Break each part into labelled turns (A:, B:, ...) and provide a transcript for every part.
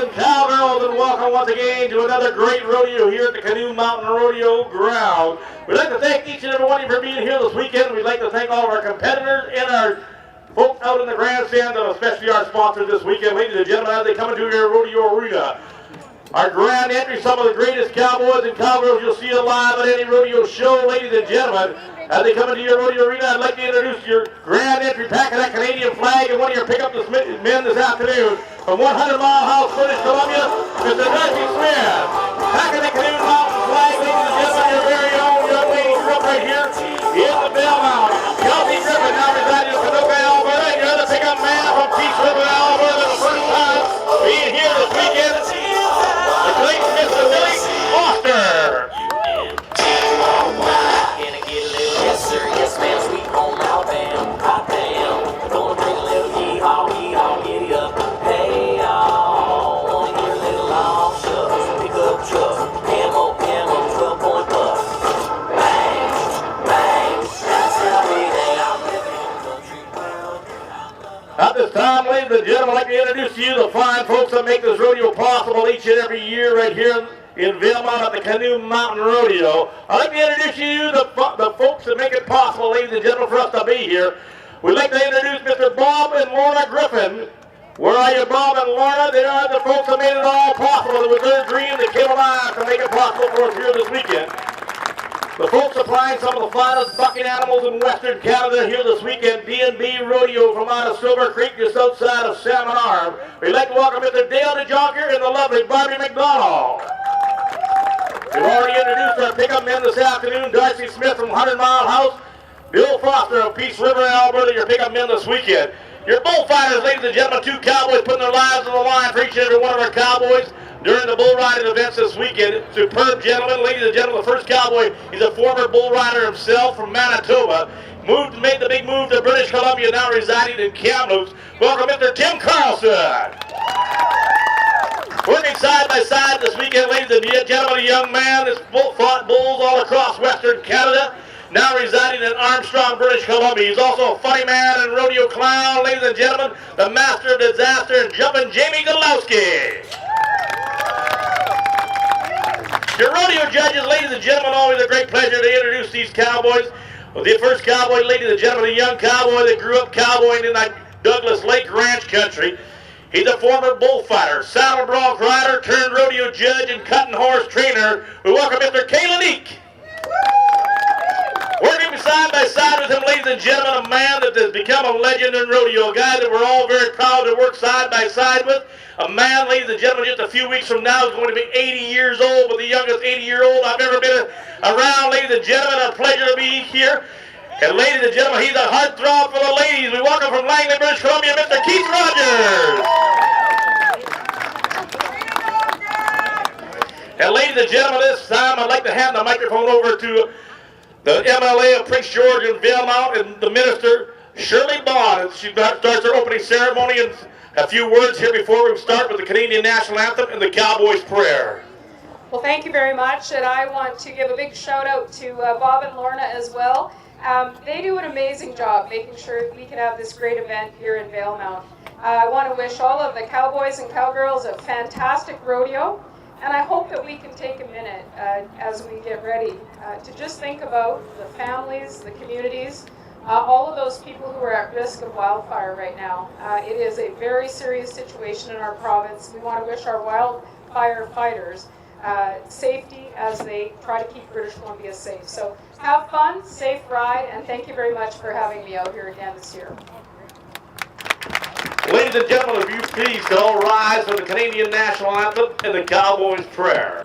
A: and cowgirls, and welcome once again to another great rodeo here at the Canoe Mountain Rodeo Ground. We'd like to thank each and every one of you for being here this weekend. We'd like to thank all of our competitors and our folks out in the grandstand, and especially our sponsors this weekend. Ladies and gentlemen, as they come into your rodeo arena, our grand entry, some of the greatest cowboys and cowgirls you'll see alive at any rodeo show. Ladies and gentlemen, as they come into your rodeo arena, I'd like to introduce your grand entry packing that Canadian flag and one of your pickup men this afternoon from 100 Mile House, British Columbia, Mr. Darcy Smith. Packing the Canoe Mountain flag, ladies and gentlemen, your very own young lady grew up right here in the Valemount. Kelsey Griffin now residing in Canoe, Alberta, and your other pickup man from Peace River, Alberta, the first time being here this weekend, the great Mr. Billy Foster.
B: Yes, man, sweet home Alabama, hot damn. Gonna bring a little yee-haw, giddy up. Hey, y'all, wanna hear a little long shucks, pick up trucks, camo, 12-point bucks. Bang, bang, that's how we hang out living on country ground.
A: At this time, ladies and gentlemen, I'd like to introduce to you the fine folks that make this rodeo possible each and every year right here in Valemount at the Canoe Mountain Rodeo. I'd like to introduce you the folks that make it possible, ladies and gentlemen, for us to be here. We'd like to introduce Mr. Bob and Lorna Griffin. Where are you, Bob and Lorna? They are the folks that made it all possible. It was their dream that came alive to make it possible for us here this weekend. The folks supplying some of the finest bucking animals in Western Canada here this weekend, D&B Rodeo from out of Silver Creek, just outside of Salmon Arm. We'd like to welcome Mr. Dale DeJonker and the lovely Barbie McDonald. We've already introduced our pickup men this afternoon, Darcy Smith from 100 Mile House, Bill Foster of Peace River, Alberta, your pickup men this weekend. Your bullfighters, ladies and gentlemen, two cowboys putting their lives on the line for each and every one of our cowboys during the bull riding events this weekend. Superb gentlemen, ladies and gentlemen, the first cowboy, he's a former bull rider himself from Manitoba. Made the big move to British Columbia, now residing in Kamloops. Welcome Mr. Tim Carlson. Working side by side this weekend, ladies and gentlemen, a young man that's fought bulls all across Western Canada, now residing in Armstrong, British Columbia. He's also a funny man and rodeo clown, ladies and gentlemen, the master of disaster and jumping, Jamie Galovski. Your rodeo judges, ladies and gentlemen, always a great pleasure to introduce these cowboys. Well, the first cowboy, ladies and gentlemen, a young cowboy that grew up cowboying in that Douglas Lake Ranch country. He's a former bullfighter, saddle bronc rider, turned rodeo judge, and cutting horse trainer. We welcome Mr. Kalanique. Working side by side with him, ladies and gentlemen, a man that has become a legend in rodeo, a guy that we're all very proud to work side by side with. A man, ladies and gentlemen, just a few weeks from now is going to be 80 years old, but the youngest 80-year-old I've ever been around, ladies and gentlemen. A pleasure to be here. And ladies and gentlemen, he's a heartthrob for the ladies. We welcome from Langley, British Columbia, Mr. Keith Rogers. And ladies and gentlemen, this time I'd like to hand the microphone over to the MLA of Prince George and Valemount and the minister, Shirley Bond. She starts her opening ceremony and a few words here before we start with the Canadian National Anthem and the Cowboys' Prayer.
C: Well, thank you very much, and I want to give a big shout out to Bob and Lorna as well. They do an amazing job making sure we can have this great event here in Valemount. I want to wish all of the cowboys and cowgirls a fantastic rodeo, and I hope that we can take a minute as we get ready to just think about the families, the communities, all of those people who are at risk of wildfire right now. It is a very serious situation in our province. We want to wish our wildfire fighters safety as they try to keep British Columbia safe. So have fun, safe ride, and thank you very much for having me out here again this year.
A: Ladies and gentlemen, if you please all rise for the Canadian National Anthem and the Cowboys' Prayer.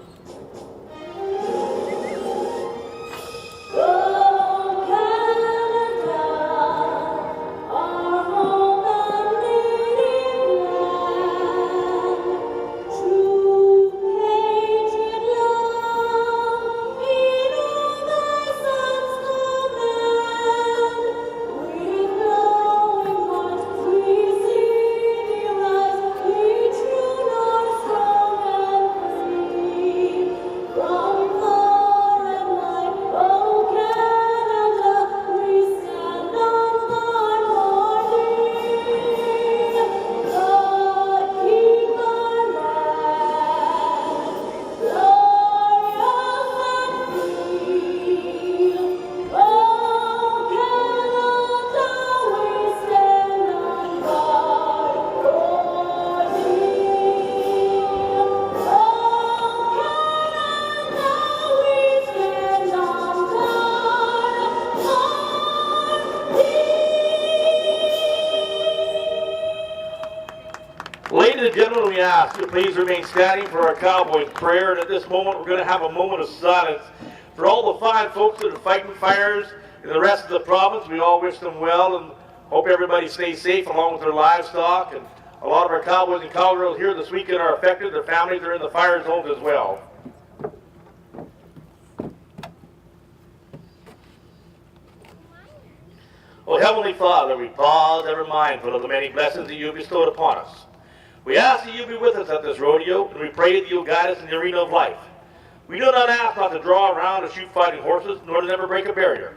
A: ask you please remain standing for our Cowboys prayer. And at this moment, we're going to have a moment of silence for all the fine folks that are fighting fires in the rest of the province. We all wish them well and hope everybody stays safe along with their livestock. And a lot of our Cowboys and Cowgirls here this weekend are affected. Their families are in the fire zones as well. Oh, Heavenly Father, we pause ever mindful of the many blessings that you have bestowed upon us. We ask that you be with us at this rodeo, and we pray that you will guide us in the arena of life. We do not ask not to draw around or shoot fighting horses, nor to never break a barrier.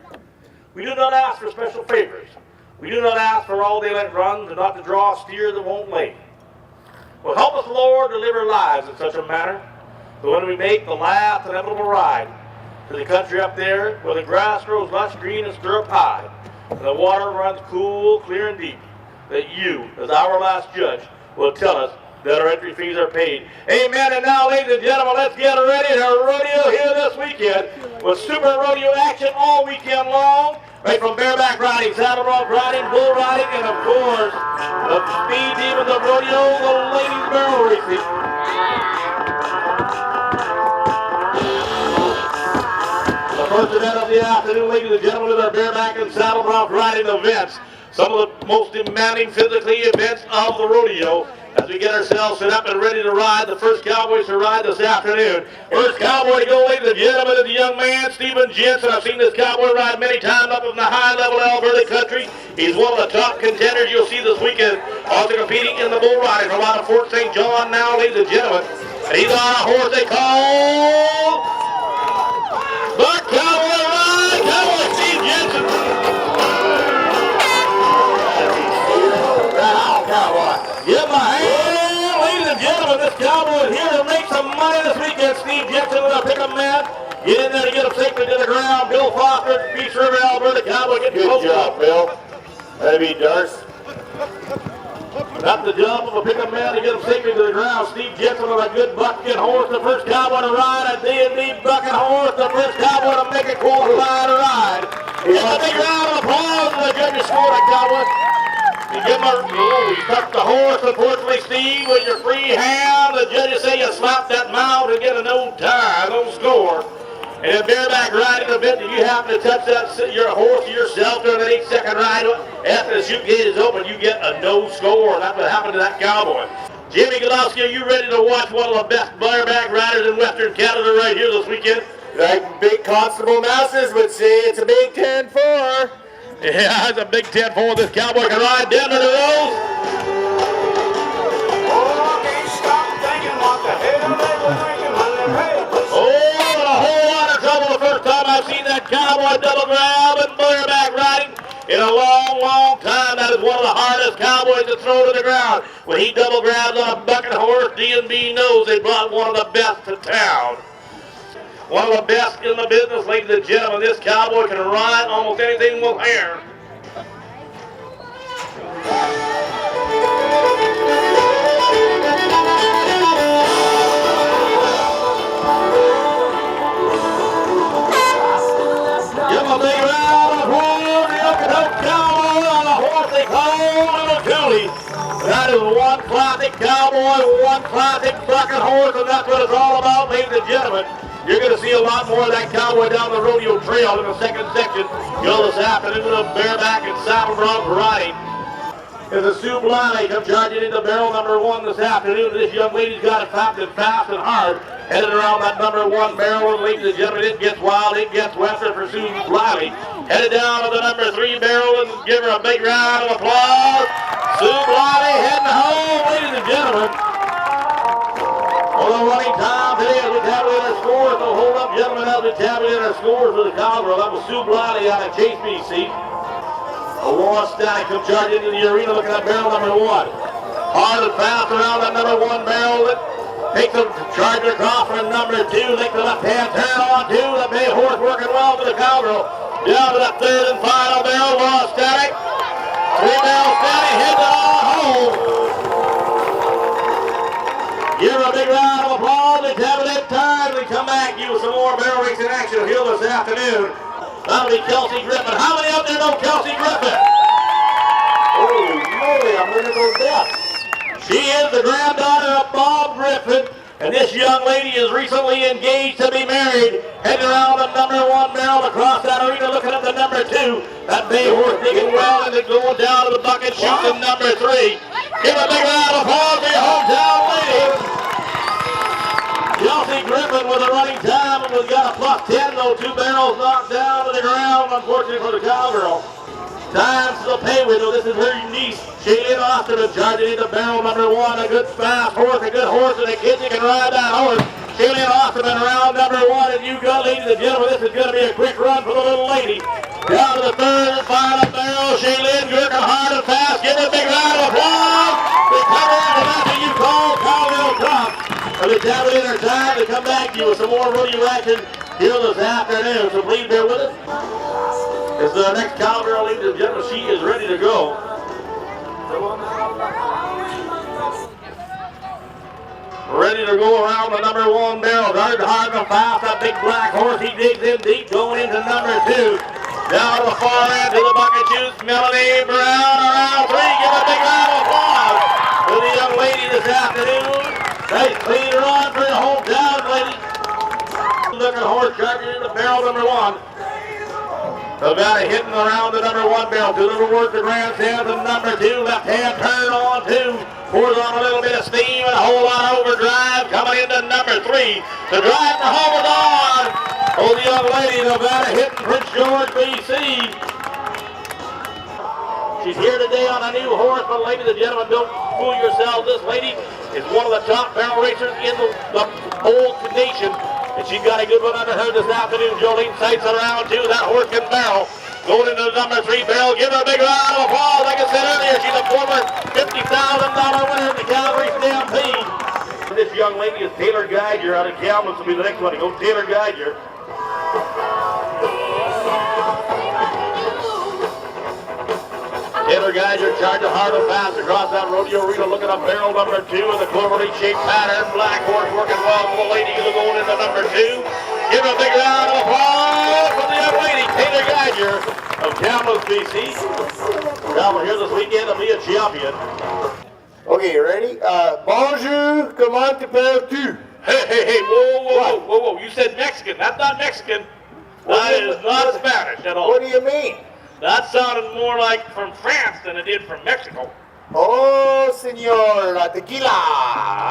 A: We do not ask for special favors. We do not ask for all daylight runs, and not to draw a steer that won't lay. Well, help us, Lord, to live our lives in such a manner that when we make the last inevitable ride to the country up there, where the grass grows lush green and stir up high, and the water runs cool, clear, and deep, that you, as our last judge, will tell us that our entry fees are paid. Amen. And now, ladies and gentlemen, let's get ready to rodeo here this weekend with super rodeo action all weekend long. Right from bareback riding, saddle bronc riding, bull riding, and of course, the speed demons of rodeo, the ladies barrel racing. The first event of the afternoon, ladies and gentlemen, is our bareback and saddle bronc riding events. Some of the most demanding physically events of the rodeo. As we get ourselves set up and ready to ride, the first Cowboys to ride this afternoon. First Cowboy to go, ladies and gentlemen, is the young man, Stephen Jensen. I've seen this Cowboy ride many times up in the high-level Alberta country. He's one of the top contenders you'll see this weekend, also competing in the bull riding from out of Fort St. John now, ladies and gentlemen. And he's on a horse they call the Cowboy Ride, Cowboy Steve Jensen. Cowboy. Give my hand, ladies and gentlemen, this Cowboy is here to make some money this weekend. Steve Jensen with a pickup man. Get in there to get him safely to the ground. Bill Foster, Peace River, Alberta Cowboy. Get good job, Bill. That'd be Darce. That's the job of a pickup man to get him safely to the ground. Steve Jensen with a good bucking horse. The first Cowboy to ride, a D&D bucking horse. The first Cowboy to make it qualify to ride. Give a big round of applause to the judges score that Cowboy. You give him you touch the horse, unfortunately, Steve, with your free hand. The judges say you slap that mount and get a no tie, no score. And in bareback riding event, if you happen to touch your horse yourself during that 8-second ride, after the chute gate is open, you get a no score. That's what happened to that Cowboy. Jamie Galovski, are you ready to watch one of the best bareback riders in Western Canada right here this weekend?
D: Like Big Constable Masters would say, it's a Big 10-4.
A: Yeah, it's a Big 10-4. This Cowboy can ride down to the nose.
D: Oh, I can't stop thinking what the hell they were thinking when they made this.
A: Oh, and a whole lot of trouble the first time I've seen that Cowboy double grab and bareback riding. In a long, long time, that is one of the hardest Cowboys to throw to the ground. When he double grabs on a bucking horse, D&B knows they brought one of the best to town. One of the best in the business, ladies and gentlemen. This Cowboy can ride almost anything with hair. Give him a big round of applause. The Okotoks Cowboy on the horse they call Little Tony. That is one classic Cowboy, one classic bucking horse, and that's what it's all about, ladies and gentlemen. You're going to see a lot more of that Cowboy down the rodeo trail in the second section. This afternoon of bareback and saddle bronc riding. As a Sue Bly comes charging into barrel number 1 this afternoon. This young lady's got it packed and fast and hard. Headed around that number 1 barrel, and ladies and gentlemen, it gets wild, it gets western for Sue Bly. Headed down to the number 3 barrel, and give her a big round of applause. Sue Bly heading home, ladies and gentlemen. Although running time today as we tabulate our scores, so hold up, gentlemen, as we tabulate our scores for the Cowgirl. That was Sue Bly out of Chase, BC. Laura Static comes charging into the arena looking at barrel number 1. Hard and fast around that number 1 barrel. Takes them charging across from number 2. Takes the left hand turn on 2. The bay horse working well for the Cowgirl. Down to the third and final barrel. Laura Static. 3 barrel Static hits it all home. Give her a big round of applause. They tabulate time. We come back to you with some more barrel racing action here this afternoon. That'll be Kelsey Griffin. How many out there know Kelsey Griffin?
D: Holy moly, I'm learning those deaths.
A: She is the granddaughter of Bob Griffin, and this young lady is recently engaged to be married. Heading around the number 1 barrel across that arena, looking at the number 2. That bay horse digging well and going down to the bucket, shooting number 3. Give a big round of applause for your hometown lady. Chelsea Griffin with a running time, and we've got a +10, though 2 barrels knocked down to the ground, unfortunately for the cowgirl. Times to the pay window. This is her niece, Shailene Osterman, charging into barrel number 1. A good fast horse, a good horse, and a kid that can ride that horse. Shailene Osterman around number 1, and you go, ladies and gentlemen, this is going to be a quick run for the little lady. Down to the 3rd and final barrel. Shailene working hard and fast. Give her a big round of applause. Recover, and that's what you call cowgirl talk. We'll be down in our time to come back to you with some more rodeo action here this afternoon, so please bear with us. As the next cowgirl, ladies and gentlemen, she is ready to go. Ready to go around the number 1 barrel. Hard and fast. That big black horse, he digs in deep, going into number 2. Down to the far end to the bucket shoots. Melanie Brown around 3. Give a big round of applause to the young lady this afternoon. Nice clean run for the hometown lady. Looking horse charging into barrel number 1. Nevada hitting around the number 1 barrel. Deliver work the grandstand to number 2. Left hand turn on 2. Pours on a little bit of steam and a whole lot of overdrive. Coming into number 3. The drive for home is on. Oh, the young lady, Nevada hitting Prince George, BC. She's here today on a new horse, but ladies and gentlemen, don't fool yourselves. This lady is one of the top barrel racers in the whole nation. And she got a good one under her this afternoon. Jolene sights around too. That horse can barrel. Going into the number 3 barrel. Give her a big round of applause. Like I said earlier, she's a former $50,000 winner in the Calgary Stampede. This young lady is Taylor Geiger out of Kamloops. Will be the next one to go. Taylor Geiger. Taylor Geiger charging hard and fast across that rodeo arena, looking up barrel number 2 in the cloverleaf shaped pattern. Black horse working well for the lady going into number 2. Give her a big round of applause for the young lady, Taylor Geiger of Kamloops, BC. Travel here this weekend to be a champion.
E: Okay, you ready? Bonjour, comment t'appelles-tu?
A: Hey, whoa. You said Mexican. That's not Mexican. That is not Spanish at all.
E: What do you mean?
A: That sounded more like from France than it did from Mexico.
E: Oh, senor, la tequila.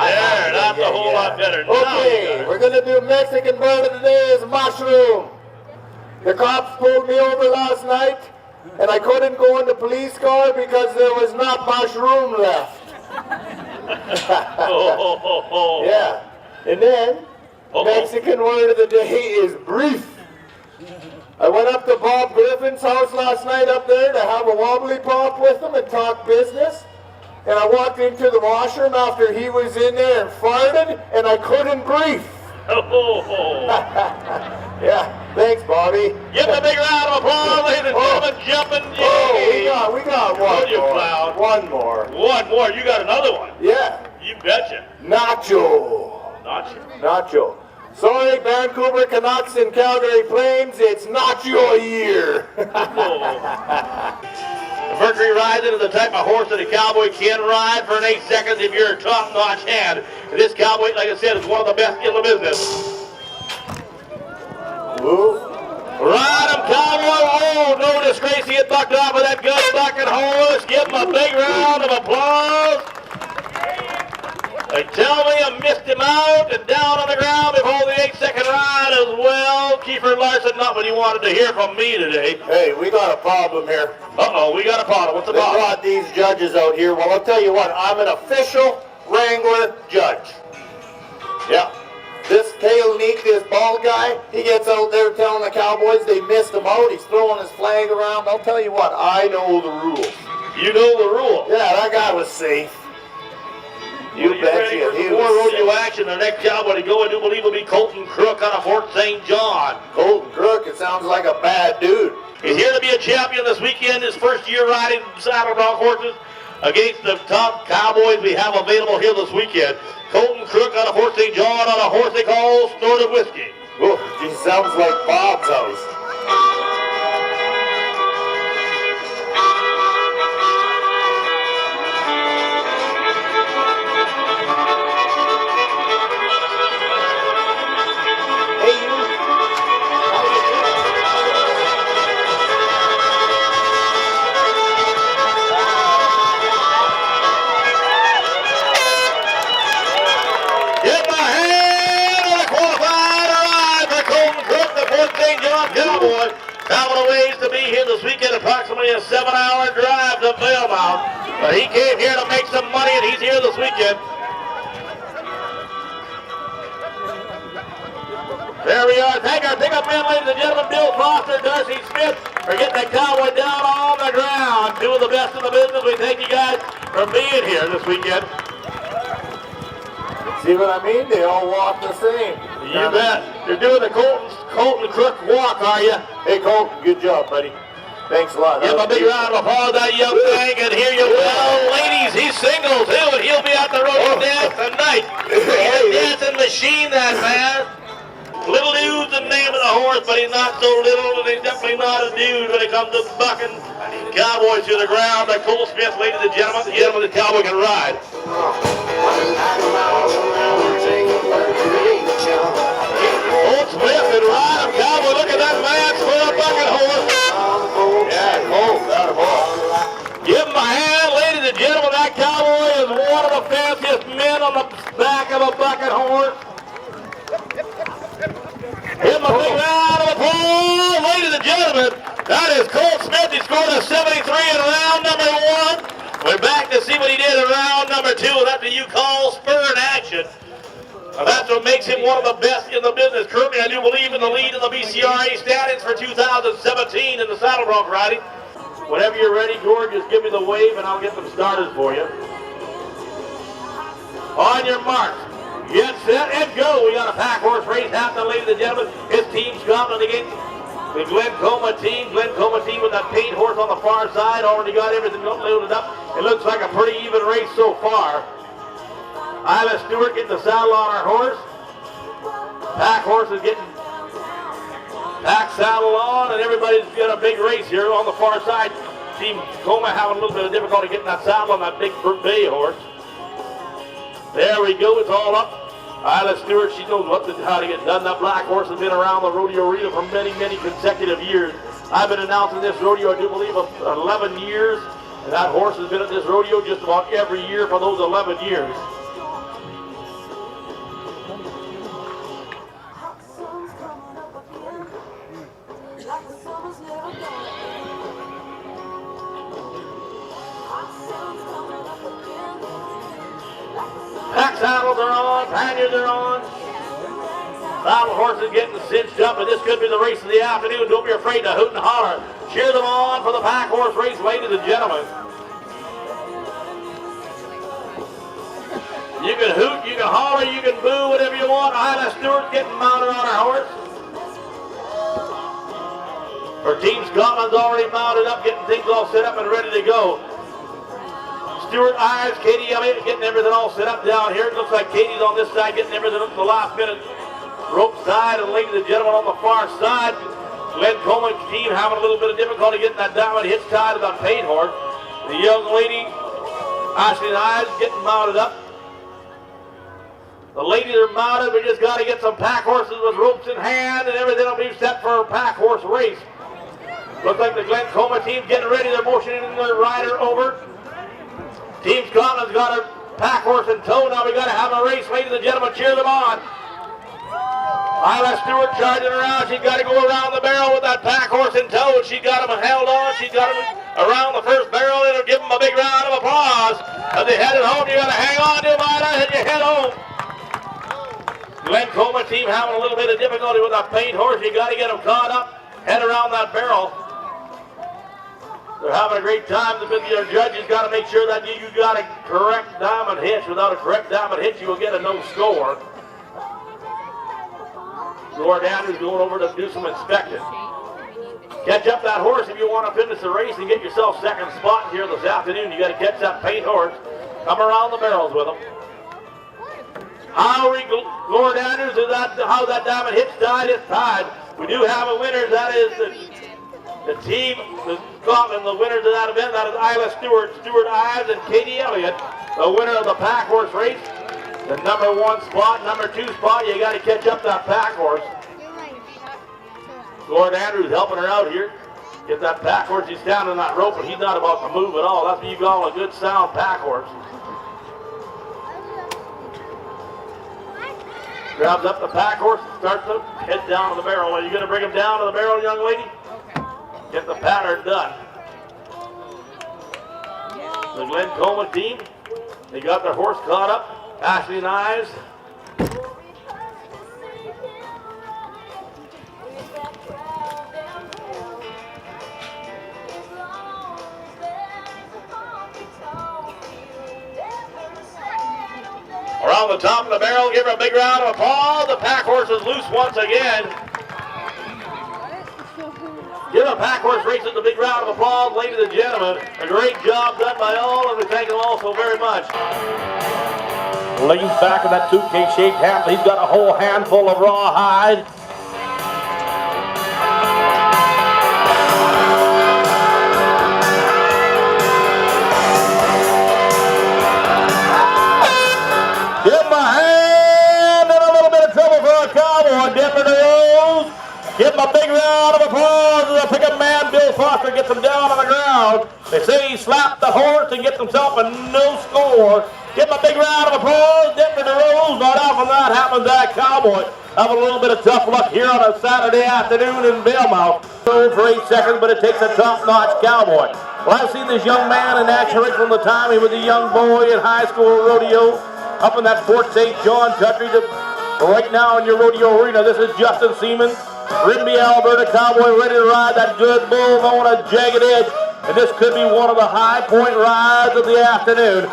A: There, that's a whole lot better.
E: Okay, we're going to do Mexican word of the day is mushroom. The cops pulled me over last night, and I couldn't go in the police car because there was not much room left. Yeah. And then, Mexican word of the day is brief. I went up to Bob Griffin's house last night up there to have a wobbly pop with him and talk business. And I walked into the washroom after he was in there and farted, and I couldn't breathe. Yeah, thanks, Bobby.
A: Give him a big round of applause, ladies and gentlemen. Jumping Jay.
E: Oh, we got one
A: You
E: more.
A: clown.
E: One more.
A: One more. You got another one.
E: Yeah.
A: You betcha.
E: Nacho. Nacho. Sorry, Vancouver Canucks and Calgary Flames, it's not your year.
A: Mercury Rising is the type of horse that a cowboy can ride for an 8 seconds if you're a top-notch hand. And this cowboy, like I said, is one of the best in the business.
E: Ooh.
A: Ride him, cowboy. Oh, no disgrace. He had bucked off with that good bucking horse. Give him a big round of applause. They tell me I missed him out and down on the ground before the 8-second ride as well. Kiefer Larson, not what he wanted to hear from me today.
E: Hey, we got a problem here.
A: Uh-oh, we got a problem. What's the
E: They
A: problem?
E: brought these judges out here. Well, I'll tell you what, I'm an official Wrangler judge. Yeah. This tail neek, this bald guy, he gets out there telling the Cowboys they missed him out. He's throwing his flag around. I'll tell you what, I know the rules.
A: You know the rules.
E: Yeah, that guy was safe. You bet you. He
A: More
E: was
A: rodeo
E: safe.
A: action. The next cowboy to go, I do believe, will be Colton Crook out of Fort St. John.
E: Colton Crook, it sounds like a bad dude.
A: He's here to be a champion this weekend. His first year riding saddle dog horses against the top cowboys we have available here this weekend. Colton Crook out of Fort St. John on a horse they call Snorted Whiskey.
E: Oh, he sounds like Bob's house.
A: John Cowboy. Traveling a ways to be here this weekend, approximately a 7-hour drive to Valemount. But he came here to make some money, and he's here this weekend. There we are. Thank our pickup men, ladies and gentlemen, Bill Foster, Darcy Smith, for getting the Cowboy down on the ground. Two of the best in the business. We thank you guys for being here this weekend.
E: See what I mean? They all walk the same.
A: You bet. You're doing the Colton Crook walk, are you?
E: Hey, Colton, good job, buddy. Thanks a lot.
A: Give him a big round of applause, that young thing, and here you go. Ladies, he's single too, and he'll be at the rodeo dance tonight. He's a dancing machine, that man. Little dude's the name of the horse, but he's not so little, and he's definitely not a dude when it comes to bucking cowboys to the ground. Like Cole Smith, ladies and gentlemen, the cowboy can ride. Cole Smith can ride him, cowboy. Look at that man, for a bucking horse.
E: Yeah, Cole, got a ball.
A: Give him a hand, ladies and gentlemen. That cowboy is one of the fanciest men on the back of a bucking horse. Give him a big round of applause, ladies and gentlemen. That is Cole Smith. He scored a 73 in round number 1. We're back to see what he did in round number 2. And that's what you call spur in action. Now that's what makes him one of the best in the business. Currently, I do believe in the lead in the BCRA standings for 2017 in the saddle bronc riding. Whenever you're ready, Gord, just give me the wave and I'll get them started for you. On your mark. Get set and go. We got a pack horse race happening, ladies and gentlemen. His team Scotland against the Glen Coma team. Glen Coma team with that paint horse on the far side. Already got everything loaded up. It looks like a pretty even race so far. Isla Stewart getting the saddle on her horse. Pack horse is getting pack saddle on, and everybody's got a big race here on the far side. Team Coma having a little bit of difficulty getting that saddle on that big bay horse. There we go. It's all up. Isla Stewart, she knows how to get done. That black horse has been around the rodeo arena for many, many consecutive years. I've been announcing this rodeo, I do believe, 11 years. And that horse has been at this rodeo just about every year for those 11 years. Pack saddles are on, panniers are on. Saddle horses getting cinched up, and this could be the race of the afternoon. Don't be afraid to hoot and holler. Cheer them on for the pack horse race, ladies and gentlemen. You can hoot, you can holler, you can boo, whatever you want. Isla Stewart's getting mounted on her horse. Her team Scotland's already mounted up, getting things all set up and ready to go. Stewart eyes Katie Elliott getting everything all set up down here. It looks like Katie's on this side getting everything up to the last minute rope side, and ladies and gentlemen on the far side, Glen Coleman's team having a little bit of difficulty getting that diamond hitch tied to that paint horse. The young lady, Ashley Eyes, getting mounted up. The ladies are mounted. We just got to get some pack horses with ropes in hand, and everything will be set for a pack horse race. Looks like the Glen Coma team getting ready. They're motioning their rider over. Team Scotland's got her pack horse in tow. Now we got to have a race, ladies and gentlemen. Cheer them on. Isla Stewart charging around. She's got to go around the barrel with that pack horse in tow. And she got him held on. She got him around the first barrel. It'll give them a big round of applause. As they headed home, you got to hang on to them, Isla, as you head home. Glen Coma team having a little bit of difficulty with that paint horse. You got to get them caught up. Head around that barrel. They're having a great time. Your judges got to make sure that you got a correct diamond hitch. Without a correct diamond hitch, you will get a no score. Gord Andrews going over to do some inspecting. Catch up that horse if you want to finish the race and get yourself second spot here this afternoon. You got to catch that paint horse. Come around the barrels with them. However, Gord Andrews, how that diamond hitch tied is tied. We do have a winner. That is the team, Scotland, the winners of that event. That is Isla Stewart, Stewart Ives, and Katie Elliott, the winner of the pack horse race. The number 1 spot, number 2 spot, you got to catch up that pack horse. Gord Andrews helping her out here. Get that pack horse. He's standing on that rope, but he's not about to move at all. That's what you call a good sound pack horse. Grabs up the pack horse and starts to head down to the barrel. Are you going to bring him down to the barrel, young lady? Get the pattern done. The Glen Coleman team, they got their horse caught up. Ashley and Ives. Around the top of the barrel, give her a big round of applause. The pack horse is loose once again. Give the pack horse races a big round of applause, ladies and gentlemen. A great job done by all, and we thank them all so very much. Leans back in that suitcase-shaped hamper. He's got a whole handful of rawhide. Give him a hand and a little bit of trouble for a cowboy. Denver Rose. Give him a big round of applause as the pickup man, Bill Foster, gets him down on the ground. They say he slapped the horse and gets himself a no score. Give him a big round of applause. Denver Rose. Not often that happens to that cowboy. Having a little bit of tough luck here on a Saturday afternoon in Valemount. For 8 seconds, but it takes a top-notch cowboy. Well, I've seen this young man in action right from the time he was a young boy in high school rodeo. Up in that Fort St. John country to right now in your rodeo arena. This is Justin Seaman, Rimby, Alberta cowboy, ready to ride that good bull on a jagged edge. And this could be one of the high point rides of the afternoon.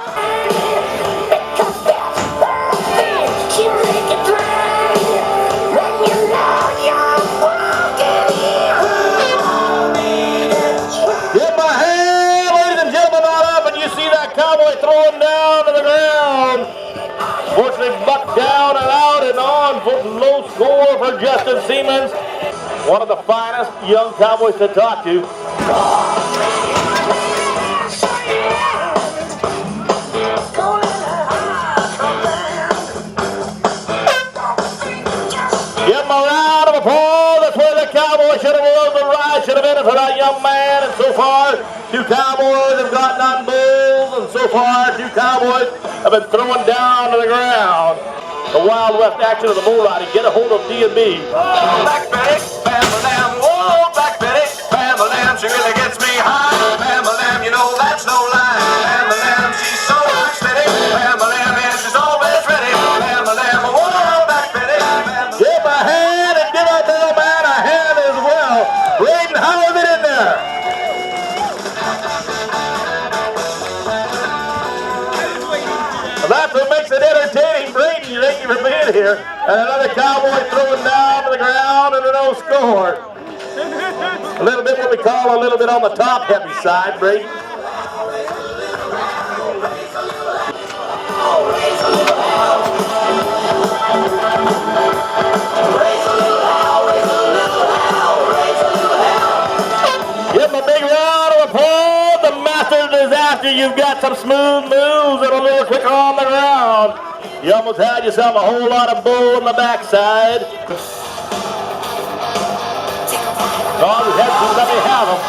A: Give my hand, ladies and gentlemen, not up, and you see that cowboy throwing down to the ground. Fortunately, bucked down and out and on for low score for Justin Siemens. One of the finest young cowboys to talk to. Give him a round of applause. That's where the cowboy should have won the ride. Should have been for that young man. And so far, 2 cowboys have gotten on bulls. And so far, 2 cowboys have been thrown down to the ground. The Wild West action of the bull riding. Get a hold of D&B.
D: Oh, Black Betty, Bam-a-lam, whoa, Black Betty, Bam-a-lam, she really gets me high. Bam-a-lam, you know that's no lie. Bam-a-lam, she's so rock steady. Bam-a-lam, and she's always ready. Bam-a-lam, whoa, Black Betty, Bam-a-lam.
A: Give a hand and give that little man a hand as well. Braden, how is it in there? Well, that's what makes it entertaining. Braden, thank you for being here. And another cowboy throwing down to the ground and a no score. A little bit what we call a little bit on the top heavy side, Braden. Give him a big round of applause. The Master Disaster. You've got some smooth moves and a little quicker on the ground. You almost had yourself a whole lot of bull on the backside. Oh, the head let me have him.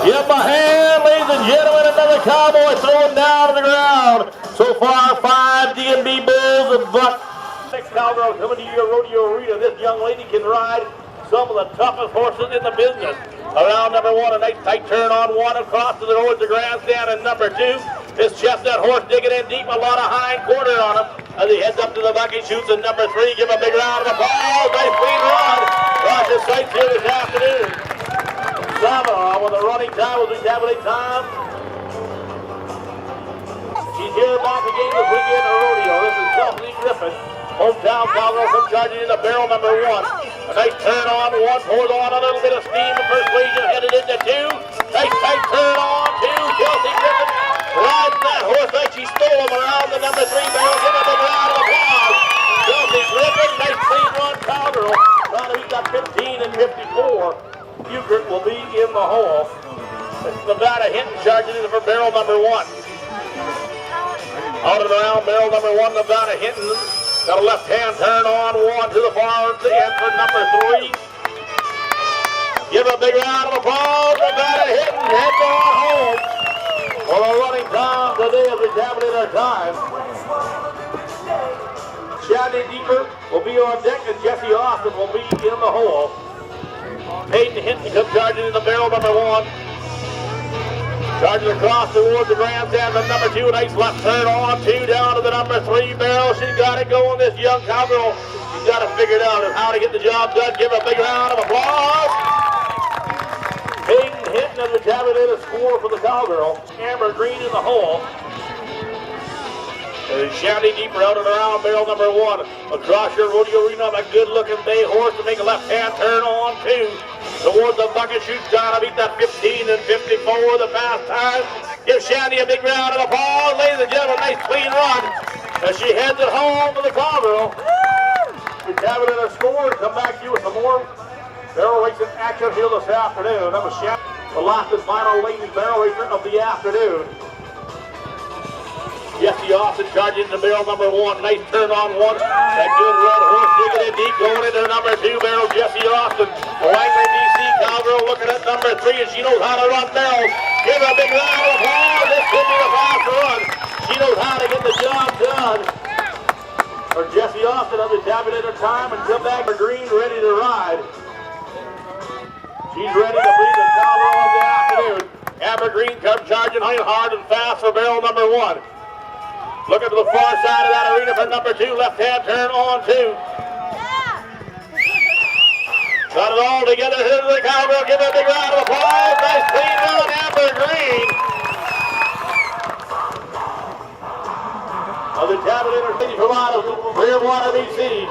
A: Give him a hand, ladies and gentlemen. Another cowboy throwing down to the ground. So far, 5 D&B bulls and buck. 6 cowgirls coming to your rodeo arena. This young lady can ride some of the toughest horses in the business. Around number 1, a nice tight turn on 1 across to the towards the grandstand, and number 2, this chestnut horse digging in deep, a lot of hind quarter on him as he heads up to the bucket shoots. And number 3, give a big round of applause. Nice clean run. Watch the sights here this afternoon. Sava with a running time will be tabulating time. She's here back again this weekend at the rodeo. This is Chelsea Griffin. Hometown cowgirl from charging into barrel number 1. A nice turn on 1, pours on a little bit of steam and persuasion, headed into 2. Nice tight turn on 2. Chelsea Griffin riding that horse like she stole him around the number 3 barrel. Give a big round of applause. Chelsea Griffin, nice clean run cowgirl. He's got 15 and 54. Bugert will be in the hole. It's Nevada Hinton charging in for barrel number 1. Out of the round, barrel number 1, Nevada Hinton. Got a left-hand turn on 1 to the far end for number 3. Give a big round of applause. Nevada Hinton heads on home. tabulate our time. Shandy Deeper will be on deck and Jesse Austin will be in the hole. Peyton Hinton comes charging in the barrel number 1. Charging across towards the grandstand, the number 2, nice left turn on 2 down to the number 3 barrel. She's got it going, this young cowgirl. She's got it figured out on how to get the job done. Give her a big round of applause. Peyton Hinton as the tabulated score for the cowgirl. Amber Green in the hole. And Shandy Deeper out and around barrel number 1. Across your rodeo arena, a good-looking bay horse to make a left-hand turn on 2. Towards the bucket chute, trying to beat that 15 and 54 the fast time. Give Shandy a big round of applause. Ladies and gentlemen, nice clean run as she heads it home to the cowgirl. We tabulate our score and come back to you with some more barrel racing action here this afternoon. That was Shandy, the last and final ladies barrel racer of the afternoon. Jesse Austin charging into barrel number 1. Nice turn on 1. That good red horse digging in deep, going into number 2 barrel, Jesse Austin. The Langley DC cowgirl looking at number 3, and she knows how to run barrels. Give her a big round of applause. This could be the fast run. She knows how to get the job done. For Jesse Austin on the tabulator time and come back for Green ready to ride. She's ready to be the cowgirl of the afternoon. Amber Green comes charging hard and fast for barrel number 1. Looking to the far side of that arena for number 2, left-hand turn on 2. Got it all together here to the cowgirl. Give it a big round of applause. Nice clean run, Amber Green. Of the tabulator city from out of Clearwater, BC.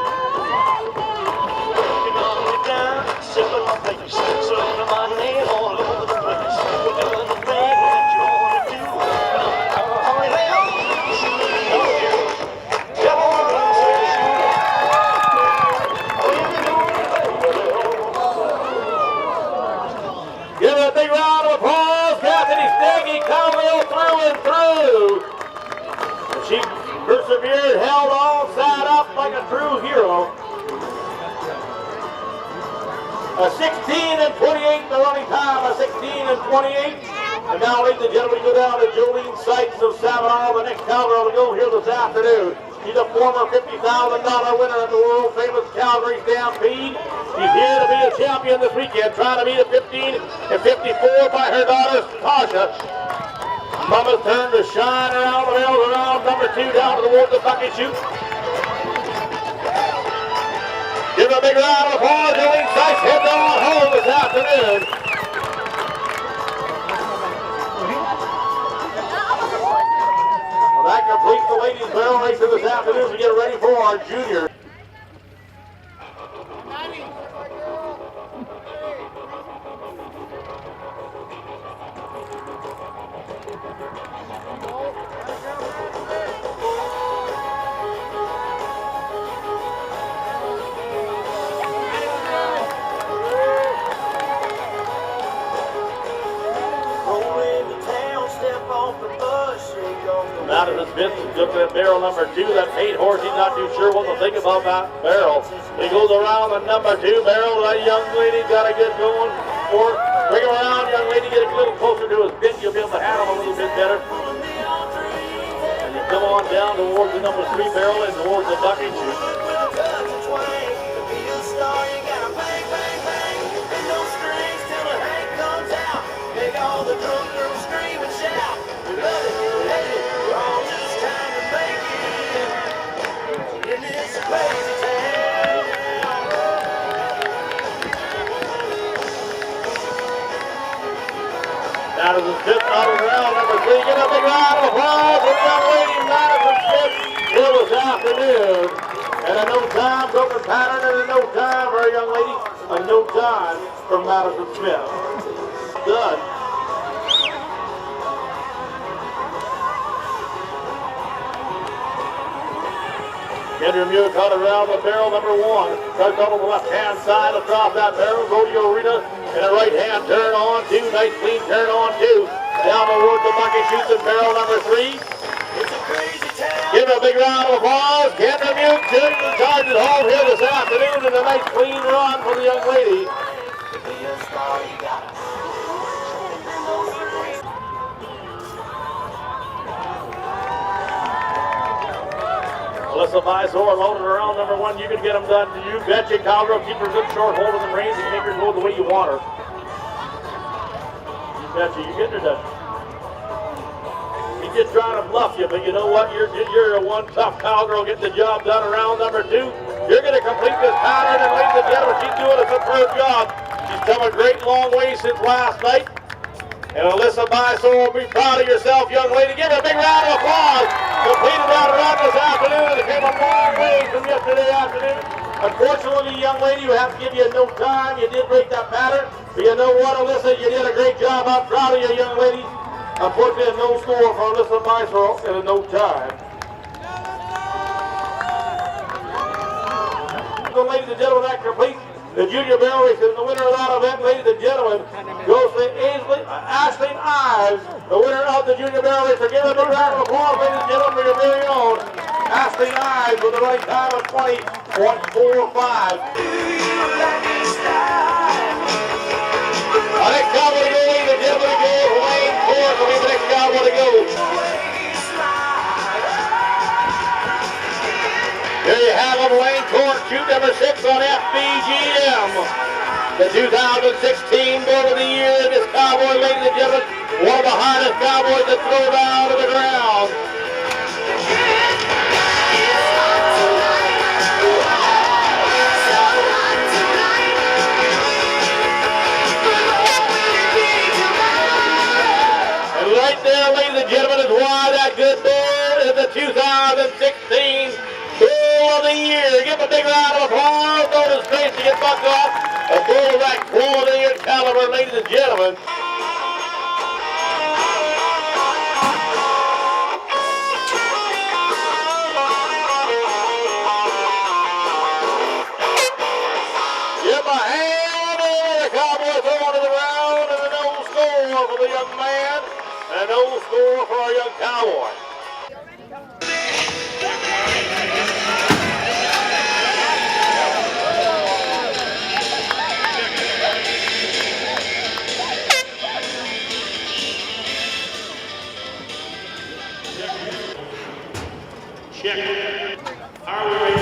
A: Give it a big round of applause. Cassidy Steggy, cowgirl through and through. She persevered, held on, sat up like a true hero. A 16 and 28, the running time, a 16 and 28. And now, ladies and gentlemen, we go down to Jolene Sykes of Savannah, the next cowgirl to go here this afternoon. She's a former $50,000 winner at the world-famous Calgary Stampede. She's here to be a champion this weekend, trying to beat a 15 and 54 by her daughter, Tasha. Mama's turn to shine around the rails, around number 2 down towards the bucket chute. Give her a big round of applause. Jolene Sykes heads on home this afternoon. Well, that completes the ladies' barrel race of this afternoon. We get ready for our junior. Madison Smith looking at barrel number 2. That paint horse, he's not too sure what to think about that barrel. He goes around the number 2 barrel. That young lady got a good going for it. Bring him around, young lady, get a little closer to his pin. You'll be able to handle him a little bit better. And you come on down towards the number 3 barrel and towards the bucket chute. Madison Smith out of round number 3. Give a big round of applause for the young lady Madison Smith here this afternoon. And a no time broken pattern and a no time for a young lady. A no time for Madison Smith. Done. Kendra Muir caught around the barrel number 1. Starts on the left-hand side across that barrel. Rodeo Arena. And a right-hand turn on 2. Nice clean turn on 2. Down towards the bucket shoots in barrel number 3. Give a big round of applause. Kendra Muir charges home here this afternoon and a nice clean run for the young lady. Alyssa Visor loaded around number 1. You can get them done. You betcha. Cowgirl, keep her good short hold of the reins and make her go the way you want her. You betcha. You get her done. He's just trying to bluff you, but you know what? You're a one tough cowgirl getting the job done around number 2. You're going to complete this pattern, and ladies and gentlemen, she's doing a superb job. She's come a great long way since last night. And Alyssa Visor will be proud of yourself, young lady. Give her a big round of applause. Completed that run this afternoon. It came a long way from yesterday afternoon. Unfortunately, young lady, we have to give you no time. You did break that pattern. But you know what, Alyssa? You did a great job. I'm proud of you, young lady. Unfortunately, no score for Alyssa Visor in a no time. So, ladies and gentlemen, that completes the junior barrel race. And the winner of that event, ladies and gentlemen, goes to Ashleen Ives, the winner of the junior barrel race. So give a big round of applause, ladies and gentlemen, for your very own Ashleen Ives with a running time of 20.45. Our next cowboy to go, ladies and gentlemen, goes Wayne Court. Will be the next cowboy to go. There you have him, Wayne Court, chute number 6 on FBGM. The 2016 Boat of the Year in this cowboy, ladies and gentlemen. One of the hardest cowboys to throw down to the ground. And right there, ladies and gentlemen, is why that good bull is the 2016 Bull of the Year. Give a big round of applause. Notice Tracy get bucked off. A bull of that quality and caliber, ladies and gentlemen. Give a hand over the cowboy throwing to the ground, and a no score for the young man, and a no score for our young cowboy. Check. Are we ready?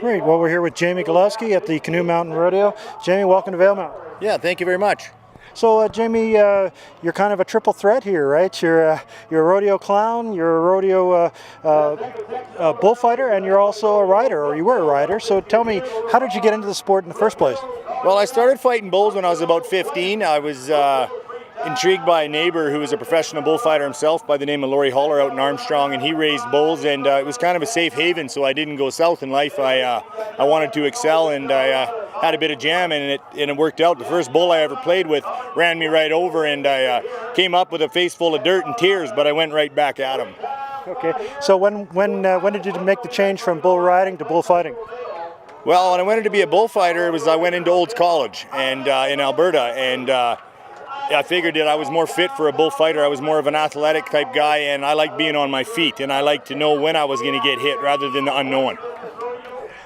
F: Great. Well, we're here with Jamie Galovski at the Canoe Mountain Rodeo. Jamie, welcome to Valemount.
G: Yeah, thank you very much.
F: So, Jamie, you're kind of a triple threat here, right? You're a rodeo clown, you're a rodeo bullfighter, and you're also a rider, or you were a rider. So tell me, how did you get into the sport in the first place?
G: Well, I started fighting bulls when I was about 15. I was intrigued by a neighbor who was a professional bullfighter himself by the name of Laurie Haller out in Armstrong, and he raised bulls, and it was kind of a safe haven, so I didn't go south in life. I wanted to excel, and I had a bit of jam, and it worked out. The first bull I ever played with ran me right over, and I came up with a face full of dirt and tears, but I went right back at him.
F: Okay, so when did you make the change from bull riding to bullfighting?
G: Well, when I wanted to be a bullfighter, I went into Olds College and in Alberta, and I figured that I was more fit for a bullfighter. I was more of an athletic type guy, and I like being on my feet, and I like to know when I was going to get hit rather than the unknown.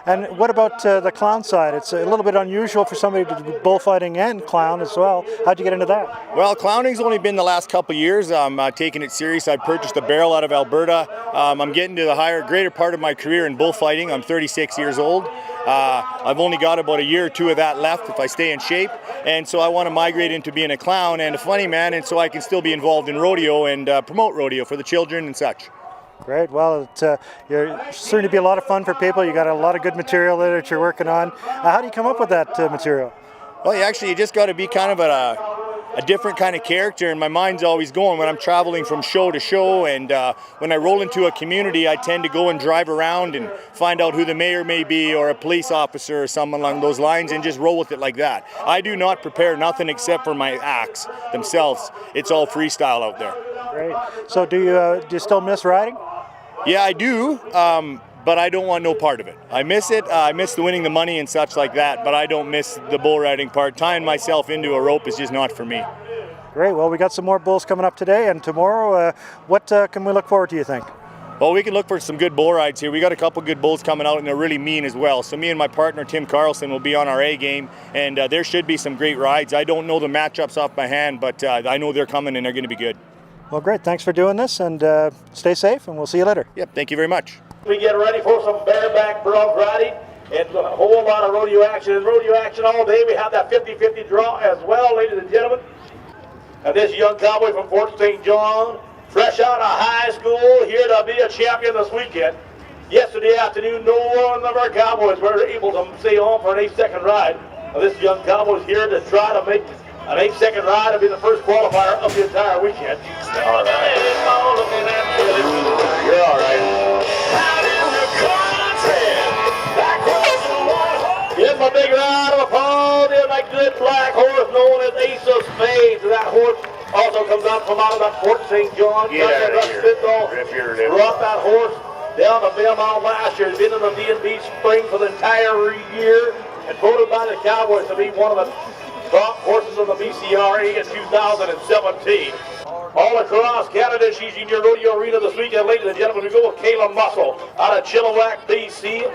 F: And what about the clown side? It's a little bit unusual for somebody to do bullfighting and clown as well. How'd you get into that?
G: Well, clowning's only been the last couple of years. I'm taking it serious. I purchased a barrel out of Alberta. I'm getting to the greater part of my career in bullfighting. I'm 36 years old. I've only got about a year or two of that left if I stay in shape, and so I want to migrate into being a clown and a funny man, and so I can still be involved in rodeo and promote rodeo for the children and such.
F: Great. Well, you're certain to be a lot of fun for people. You got a lot of good material there that you're working on. How do you come up with that material?
G: Well, you just got to be kind of a different kind of character, and my mind's always going when I'm traveling from show to show, and when I roll into a community, I tend to go and drive around and find out who the mayor may be or a police officer or someone along those lines and just roll with it like that. I do not prepare nothing except for my acts themselves. It's all freestyle out there.
F: Great. So do you still miss riding?
G: Yeah, I do, but I don't want no part of it. I miss it. I miss the winning the money and such like that, but I don't miss the bull riding part. Tying myself into a rope is just not for me.
F: Great. Well, we got some more bulls coming up today and tomorrow. What can we look forward to, you think?
G: Well, we can look for some good bull rides here. We got a couple good bulls coming out, and they're really mean as well. So me and my partner, Tim Carlson, will be on our A game, and there should be some great rides. I don't know the matchups off my hand, but I know they're coming, and they're going to be good.
F: Well, great. Thanks for doing this, and stay safe, and we'll see you later.
G: Yep, thank you very much.
A: We get ready for some bareback bronc riding and a whole lot of rodeo action. And rodeo action all day. We have that 50-50 draw as well, ladies and gentlemen. And this young cowboy from Fort St. John, fresh out of high school, here to be a champion this weekend. Yesterday afternoon, no one of our cowboys were able to stay on for an 8-second ride. Now, this young cowboy is here to try to make an 8-second ride and be the first qualifier of the entire weekend. All right. You're all right. Give him a big round of applause. Give that good black horse known as Ace of Spades. That horse also comes out from out of that Fort St. John. Brought that horse down to Valemount last year. He's been in the D&B Spring for the entire year and voted by the Cowboys to be one of the top horses in the BCRA in 2017. All across Canada, she's in your rodeo arena this weekend, ladies and gentlemen. We go with Kayla Muscle out of Chilliwack, BC.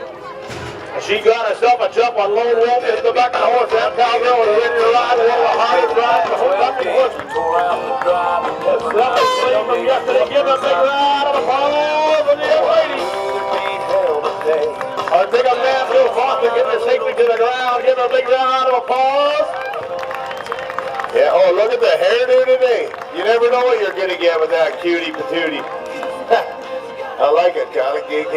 A: She got herself a jump on low rope in the back of the horse. That cowgirl is ready to ride one of the hardest rides in the whole country. Nothing clean from yesterday. Give a big round of applause for the young lady. Our big up man, Bill Foster, getting her safely to the ground. Give her a big round of applause.
E: Yeah, oh, look at the hairdo today. You never know what you're going to get with that cutie patootie. I like it, Kayla.
A: Give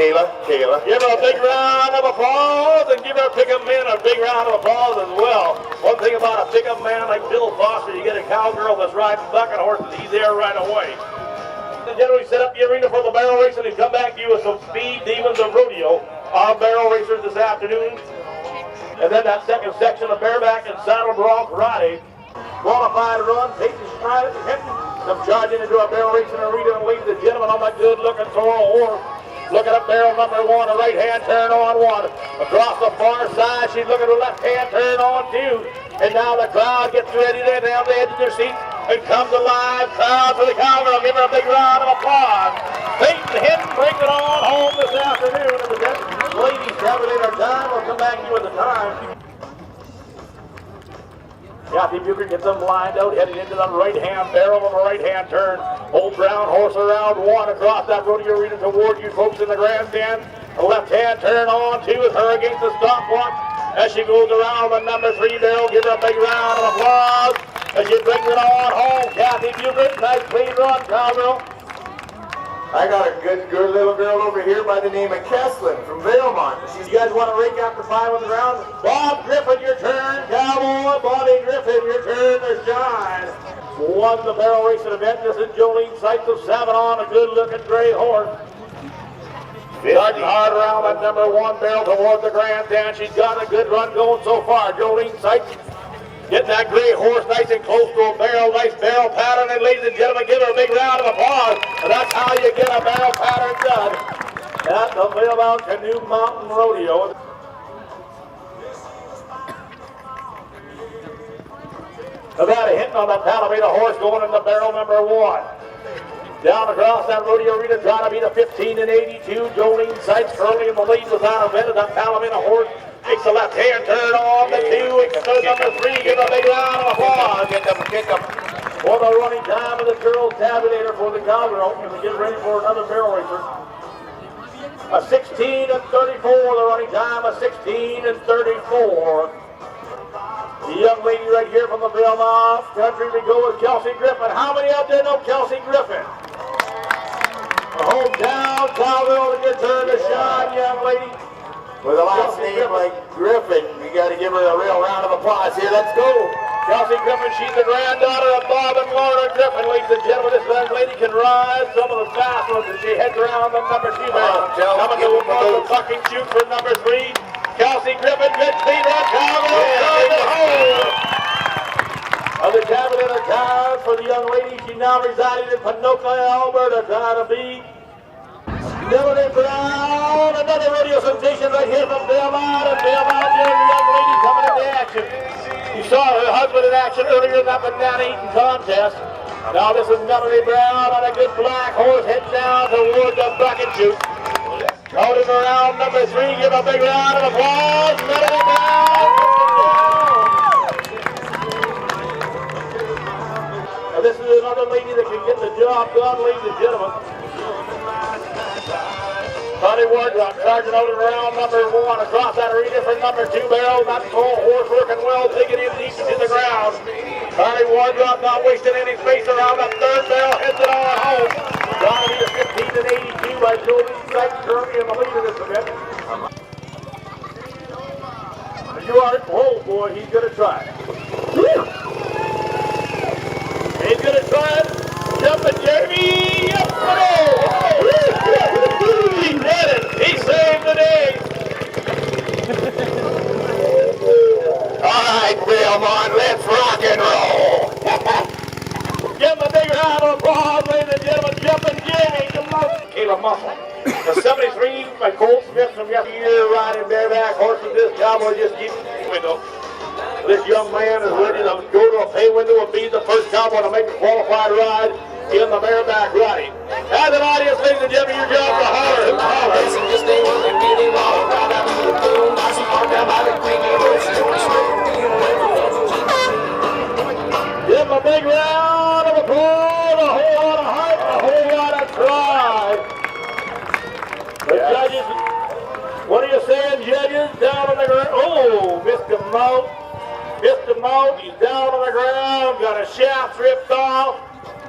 A: her a big round of applause and give our pickup man a big round of applause as well. One thing about a pickup man like Bill Foster, you get a cowgirl that's riding bucking horses, he's there right away. And generally set up the arena for the barrel race and we come back to you with some Speed Demons of Rodeo, our barrel racers this afternoon. And then that second section of bareback and saddle bronc riding. Qualified run, Peyton Schneider, come charging into a barrel racing arena, and ladies and gentlemen, on that good-looking Toro horse. Looking at barrel number one, a right-hand turn on one. Across the far side, she's looking at a left-hand turn on two. And now the crowd gets ready there down the edge of their seats. And comes a live crowd for the cowgirl. Give her a big round of applause. Peyton Hinton brings it on home this afternoon. And the ladies tabulate our time. We'll come back to you at the time. Kathy Bucher gets them lined out, heading into the right-hand barrel of a right-hand turn. Old brown horse around one across that rodeo arena toward you folks in the grandstand. A left-hand turn on two with her against the stopwatch. As she goes around the number 3 barrel, give her a big round of applause. As she brings it on home, Kathy Bucher, nice clean run, cowgirl.
E: I got a good little girl over here by the name of Kesslin from Valemount.
A: You guys want to rake after 5 on the round? Bob Griffin, your turn. Cowboy, Bobby Griffin, your turn to shine. Won the barrel racing event. This is Jolene Sights of Savanon, a good-looking gray horse. Starting hard around that number 1 barrel toward the grandstand. She's got a good run going so far. Jolene Sights getting that gray horse nice and close to a barrel, nice barrel pattern, and ladies and gentlemen, give her a big round of applause. And that's how you get a barrel pattern done at the Valemount Canoe Mountain Rodeo. Nevada hitting on the Palomino horse going in the barrel number 1. Down across that rodeo arena, trying to beat a 15 and 82. Jolene Sights curling in the lead without a minute. That Palomino horse takes a left-hand turn on the 2, extends number 3, give a big round of applause.
E: Kick them.
A: For the running time of the girls tabulator for the cowgirl, and we get ready for another barrel racer. A 16 and 34, the running time, a 16 and 34. The young lady right here from the Valemount country, we go with Kelsey Griffin. How many out there know Kelsey Griffin? A hometown cowgirl, your turn to shine, young lady.
E: With a last name like Griffin, you got to give her a real round of applause here. Let's go.
A: Kelsey Griffin, she's the granddaughter of Bob and Lorna Griffin. Ladies and gentlemen, this young lady can ride some of the fast ones as she heads around the number 2 barrel. Coming to the bucking chute for number 3. Kelsey Griffin, good speed run, of the cabinet of time for the young lady. She now residing in Panoka, Alberta, trying to be Melody Brown, another rodeo sensation right here from Valemount. And Valemount, young lady coming into action. You saw her husband in action earlier in that banana eating contest. Now this is Melody Brown on a good black horse heading down toward the bucket chute. Loading around number 3. Give a big round of applause. Melody Brown. Now this is another lady that can get the job done, ladies and gentlemen. Buddy Wardrop charging out around number 1 across that arena for number 2 barrel. That tall horse working well, taking him deep to the ground. Buddy Wardrop not wasting any space around that 3rd barrel, heads it on home. Trying to be a 15 and 82 by Jolie Sykes currently in the lead of this event. You are, oh boy, he's gonna try it. He's gonna try it. Jumping Jamie. Yep, he did it. He saved the day.
E: All right, Valemount, let's rock and roll.
A: Give him a big round of applause, ladies and gentlemen. Jumping Jamie. Caleb Muscle. The 73 by Cole Smith from yesteryear riding bareback horses. This cowboy just keeps window. This young man is ready to go to a pay window and be the first cowboy to make a qualified ride in the bareback riding. As an audience, ladies and gentlemen, your job is to holler and holler. Give him a big round of applause, a whole lot of hype, a whole lot of pride. The judges, what are you saying, judges? Down on the ground. Oh, Mr. Mount. Mr. Mount, he's down on the ground, got a shaft ripped off.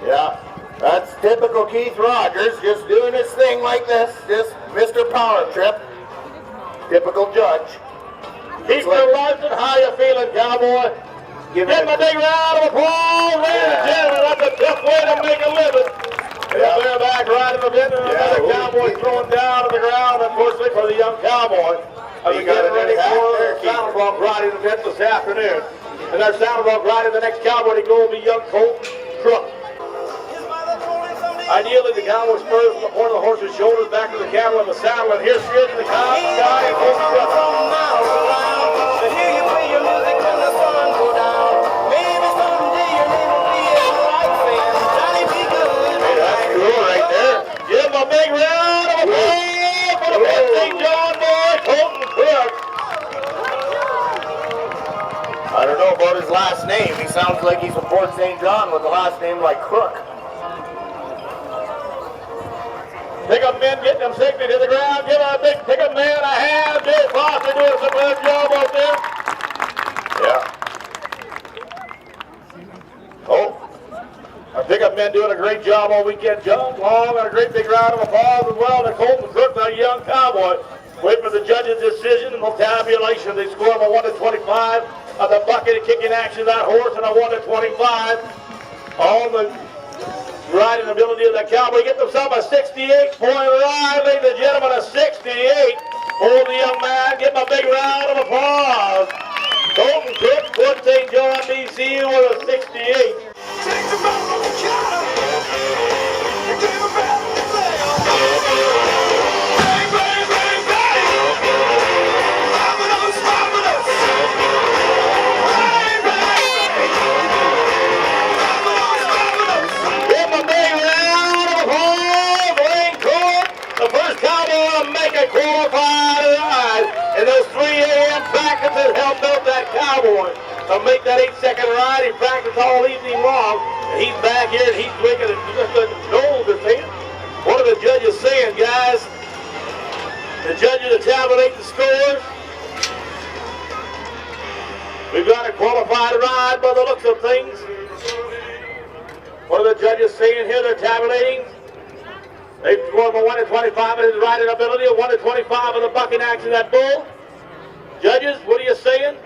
E: Yeah, that's typical Keith Rogers, just doing his thing like this, just Mr. Power Trip. Typical judge.
A: Keith Larson, how you feeling, cowboy? Give him a big round of applause, ladies and gentlemen. That's a tough way to make a living. Yeah. Bareback riding the bit, and another cowboy throwing down to the ground, unfortunately, for the young cowboy. We got ready for their saddle bronc riding event this afternoon. And their saddle bronc riding, the next cowboy to go will be young Colton Crook. Ideally, the cowboy spurs from the point of the horse's shoulders back to the cattle of the saddle, and here's Spears in the sky and Colton Crook. Give him a big round of applause for the St. John boy, Colton Crook.
E: I don't know about his last name. He sounds like he's from Port St. John with a last name like Crook.
A: Pick up men, getting them safely to the ground. Give him a big pick up man a hand. Dave Foster doing some good job out there.
E: Yeah.
A: Oh. Our pickup men doing a great job all weekend. John Long and a great big round of applause as well to Colton Crook, that young cowboy. Wait for the judges' decision and the tabulation. They score him a 1 to 25 on the bucket of kicking action of that horse and a 1 to 25 on the riding ability of that cowboy. Get themselves a 68-point ride, ladies and gentlemen, a 68 for the young man. Give him a big round of applause. Colton Crook, Port St. John, BC with a 68. Qualified ride, and those 3 a.m. practices helped out that cowboy to make that 8-second ride. He practiced all evening long, and he's back here and he's making it gold to see it. What are the judges saying, guys? The judges are tabulating the scores. We've got a qualified ride by the looks of things. What are the judges saying here? They're tabulating. They've scored a 1 to 25 in his riding ability, a 1 to 25 in the bucking action of that bull. Judges, what are you saying?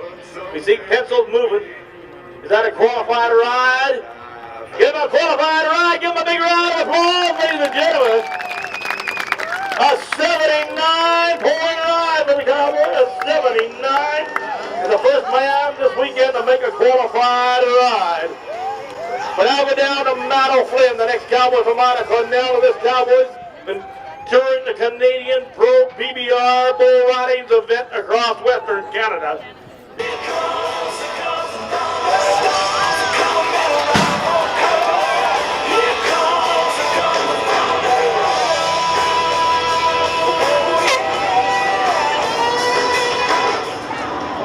A: We see pencils moving. Is that a qualified ride? Give him a qualified ride. Give him a big round of applause, ladies and gentlemen. A 79-point ride for the Cowboy. A 79. He's the first man this weekend to make a qualified ride. But now we're down to Matt O'Flynn, the next Cowboy from out of Cornell. This Cowboy's been touring the Canadian Pro PBR bull riding event across Western Canada.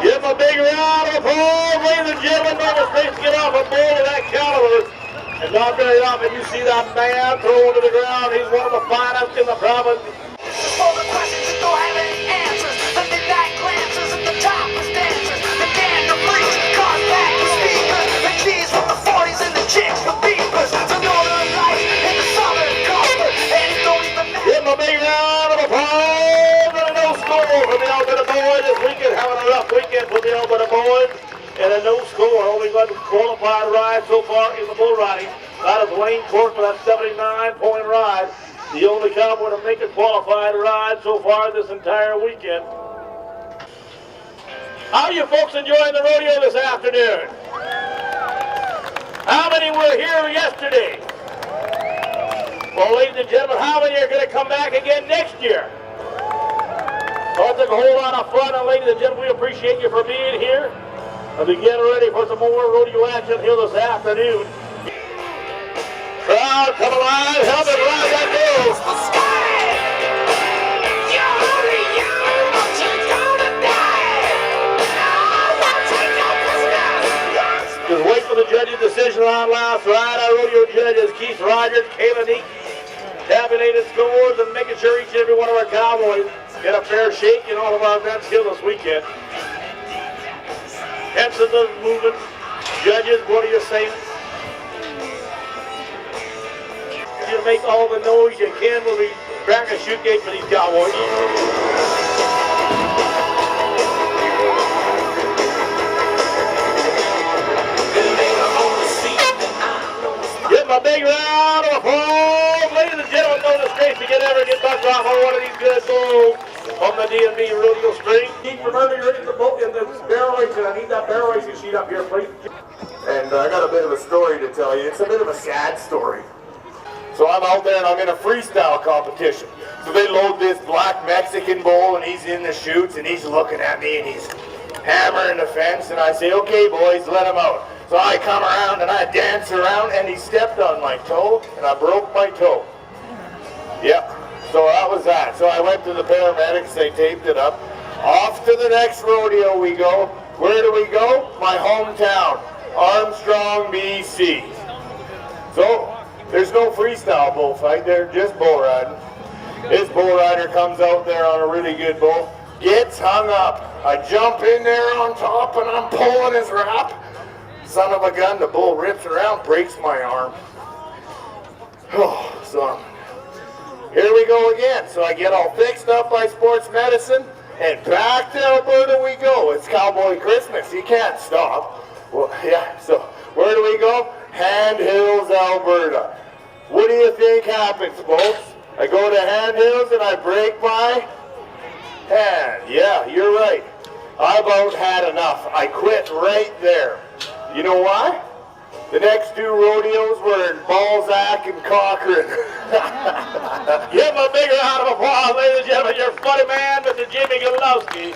A: Give him a big round of applause, ladies and gentlemen. Never space to get off a bull of that caliber. And not very often you see that man thrown to the ground. He's one of the finest in the province.
B: For the questions that don't have any answers, the midnight glances at the topless dancers, the gander freaks, cars back with speakers, the keys from the 40s and the chicks with beepers, the northern lights and the southern comfort, and it don't even matter.
A: Give him a big round of applause and a no score for the Alberta boys this weekend. Having a rough weekend for the Alberta boys. And a no score. Only got qualified ride so far in the bull riding. That is Wayne Court for that 79-point ride. The only Cowboy to make a qualified ride so far this entire weekend. How are you folks enjoying the rodeo this afternoon? How many were here yesterday? Well, ladies and gentlemen, how many are going to come back again next year? So it's a whole lot of fun, and ladies and gentlemen, we appreciate you for being here. As we get ready for some more rodeo action here this afternoon. Crowd, come alive, help it ride that bull. Just wait for the judge's decision on last ride. Our rodeo judges, Keith Rogers, Kayla Neek, tabulated scores and making sure each and every one of our Cowboys get a fair shake in all of our events here this weekend. Henson is moving. Judges, what are you saying? You make all the noise you can when we crack a shoot gate for these Cowboys. Give them a big round of applause. Ladies and gentlemen, no disgrace to get bucked off on one of these good bulls on the D&B rodeo string. Keep from earlier in the boat in the barrel racing. I need that barrel racing sheet up here, please.
E: And I got a bit of a story to tell you. It's a bit of a sad story. So I'm out there and I'm in a freestyle competition. So they load this black Mexican bull and he's in the chutes and he's looking at me and he's hammering the fence and I say, okay boys, let him out. So I come around and I dance around and he stepped on my toe and I broke my toe. Yep, so that was that. So I went to the paramedics, they taped it up. Off to the next rodeo we go. Where do we go? My hometown, Armstrong, BC. So there's no freestyle bullfight, they're just bull riding. This bull rider comes out there on a really good bull, gets hung up. I jump in there on top and I'm pulling his wrap. Son of a gun, the bull rips around, breaks my arm. Oh, so here we go again. So I get all fixed up by sports medicine and back to Alberta we go. It's Cowboy Christmas, you can't stop. Well, yeah, so where do we go? Hand Hills, Alberta. What do you think happens, folks? I go to Hand Hills and I break my hand. Yeah, you're right. I about had enough. I quit right there. You know why? The next two rodeos were in Balzac and Cochrane.
A: Give him a big round of applause, ladies and gentlemen. Your funny man, Mr. Jamie Galovski.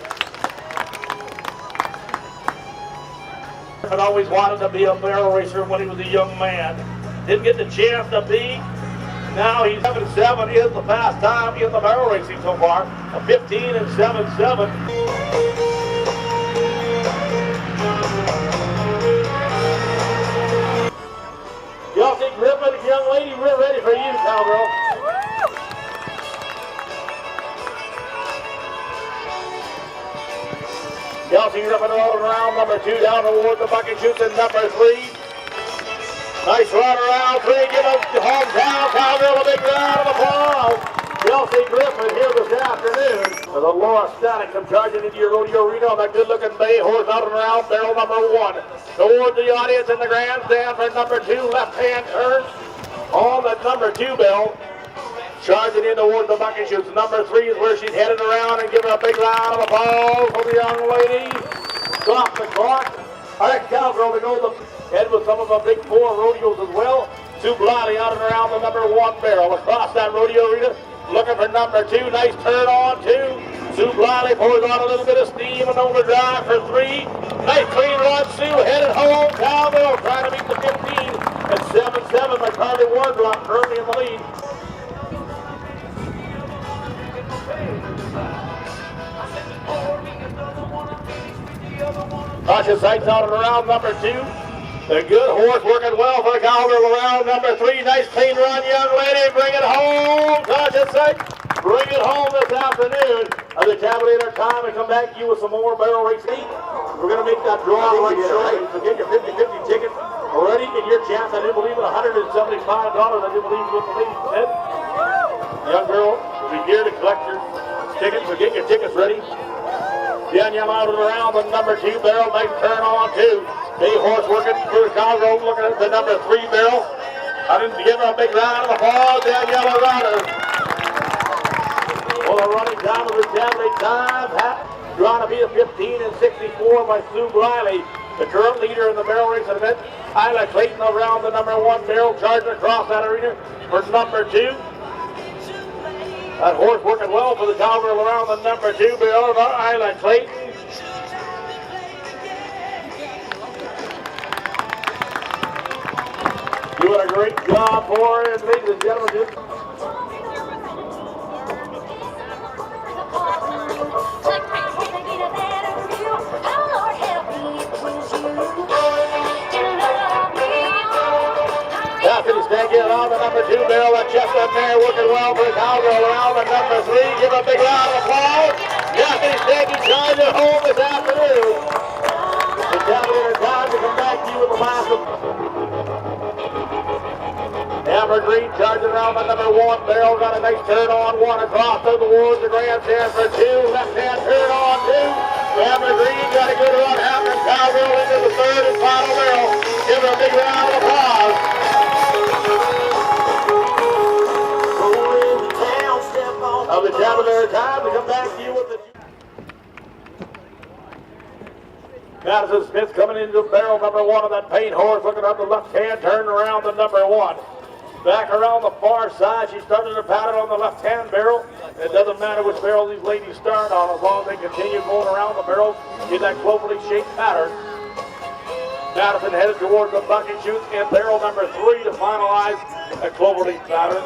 A: Had always wanted to be a barrel racer when he was a young man. Didn't get the chance to be. Now he's 7-7 is the fast time in the barrel racing so far. A 15 and 7-7. Kelsey Griffin, young lady, we're ready for you, cowgirl. Kelsey Griffin all around, number 2 down toward the bucket shoots in number 3. Nice run around 3, give us the hometown cowgirl a big round of applause. Chelsea Griffin here this afternoon. As a Laura Static come charging into your rodeo arena on that good-looking bay horse out and around barrel number 1. Toward the audience in the grandstand for number 2, left-hand turn on the number 2 bell. Charging in towards the bucket shoots. Number 3 is where she's headed around and giving a big round of applause for the young lady. Stop the clock. Our next cowgirl to go head with some of the big 4 rodeos as well. Sue Bliley out and around the number 1 barrel. Across that rodeo arena, looking for number 2. Nice turn on 2. Sue Bliley pours on a little bit of steam and overdrive for 3. Nice clean run, Sue headed home. Cowgirl trying to beat the 15 at 7-7. McCarty Wardrop currently in the lead. Cautious sights out and around number 2. The good horse working well for the cowgirl around number 3. Nice clean run, young lady. Bring it home. Cautious sights. Bring it home this afternoon. As the tabulator time and come back to you with some more barrel racing. We're going to make that draw right shortly. So get your 50-50 ticket already in your chance. I do believe it. $175. I do believe what the lady said. Young girl will be here to collect your tickets. So get your tickets ready. Danielle out and around the number 2 barrel. Nice turn on 2. Big horse working through the Colorado, looking at the number 3 barrel. I didn't give her a big round of applause. Danielle Ryder. Well, the running time of the tablet time. Drawn to be a 15-64 by Sue Bliley, the current leader in the barrel race event. Isla Clayton around the number 1 barrel, charging across that arena for number 2. That horse working well for the cowgirl around the number 2 barrel, Isla Clayton. Doing a great job for her, ladies and gentlemen. Stanky around the number 2 barrel, that chestnut mare working well for the cowgirl around the number 3. Give a big round of applause. Anthony Stanky charging home this afternoon. The tabulator time to come back to you with the last of Amber Green charging around the number 1 barrel. Got a nice turn on 1 across towards the grandstand for 2. Left-hand turn on 2. Amber Green got a good run. Hammer cowgirl into the 3rd and final barrel. Give her a big round of applause. Of the tabulator time to come back to you with the Madison Smith coming into barrel number 1 of that paint horse, looking up the left hand, turning around the number 1. Back around the far side, she started her pattern on the left hand barrel. It doesn't matter which barrel these ladies start on, as long as they continue going around the barrel in that cloverly shaped pattern. Madison headed towards the bucket chute in barrel number 3 to finalize a cloverleaf pattern.